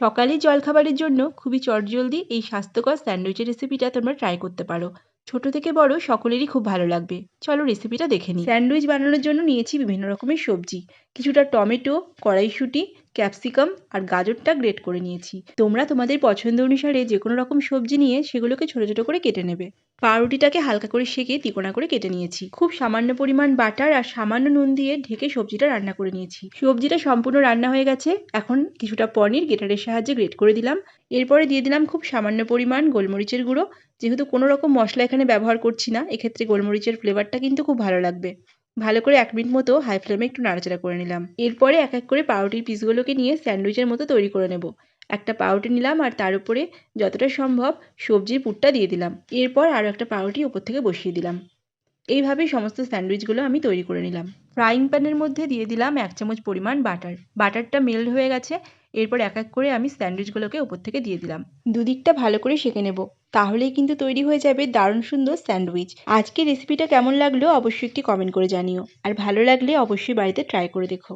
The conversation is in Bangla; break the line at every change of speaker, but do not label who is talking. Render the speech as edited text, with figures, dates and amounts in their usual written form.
সকালে জলখাবারের জন্য খুবই চটজলদি এই স্বাস্থ্যকর স্যান্ডউইচের রেসিপিটা তোমরা ট্রাই করতে পারো। ছোট থেকে বড় সকলেরই খুব ভালো লাগবে। চলো রেসিপিটা দেখে নিই। স্যান্ডউইচ বানানোর জন্য নিয়েছি বিভিন্ন রকমের সবজি, কিছুটা টমেটো, কড়াইশুঁটি, ক্যাপসিকাম আর গাজরটা গ্রেট করে নিয়েছি। তোমরা তোমাদের পছন্দ অনুসারে যে কোনো রকম সবজি নিয়ে সেগুলোকে ছোট ছোট করে কেটে নেবে। পাউরুটিটাকে হালকা করে সেঁকে তিকোনা করে কেটে নিয়েছি। খুব সামান্য পরিমাণ বাটার আর সামান্য নুন দিয়ে ঢেকে সবজিটা রান্না করে নিয়েছি। সবজিটা সম্পূর্ণ রান্না হয়ে গেছে। এখন কিছুটা পনির গ্রেটারের সাহায্যে গ্রেট করে দিলাম। এরপরে দিয়ে দিলাম খুব সামান্য পরিমাণ গোলমরিচের গুঁড়ো। যেহেতু কোনো রকম মশলা এখানে ব্যবহার করছি না, এক্ষেত্রে গোলমরিচের ফ্লেভারটা কিন্তু খুব ভালো লাগবে। ভালো করে 1 মিনিট মতো হাই ফ্লেমে একটু নাড়াচাড়া করে নিলাম। এরপরে এক এক করে পাউরুটির পিসগুলোকে নিয়ে স্যান্ডউইচের মতো তৈরি করে নেব। একটা পাউরুটি নিলাম আর তার উপরে যতটা সম্ভব সবজির পুরটা দিয়ে দিলাম। এরপর আরও একটা পাউরুটি উপর থেকে বসিয়ে দিলাম। এইভাবেই সমস্ত স্যান্ডউইচগুলো আমি তৈরি করে নিলাম। ফ্রাইং প্যানের মধ্যে দিয়ে দিলাম 1 চামচ পরিমাণ বাটার। বাটারটা মেল্ট হয়ে গেছে। এরপর এক এক করে আমি স্যান্ডউইচগুলোকে উপর থেকে দিয়ে দিলাম। দুদিকটা ভালো করে সেঁকে নেব, তাহলেই কিন্তু তৈরি হয়ে যাবে দারুণ সুন্দর স্যান্ডউইচ। আজকের রেসিপিটা কেমন লাগলো অবশ্যই একটি কমেন্ট করে জানিও, আর ভালো লাগলে অবশ্যই বাড়িতে ট্রাই করে দেখো।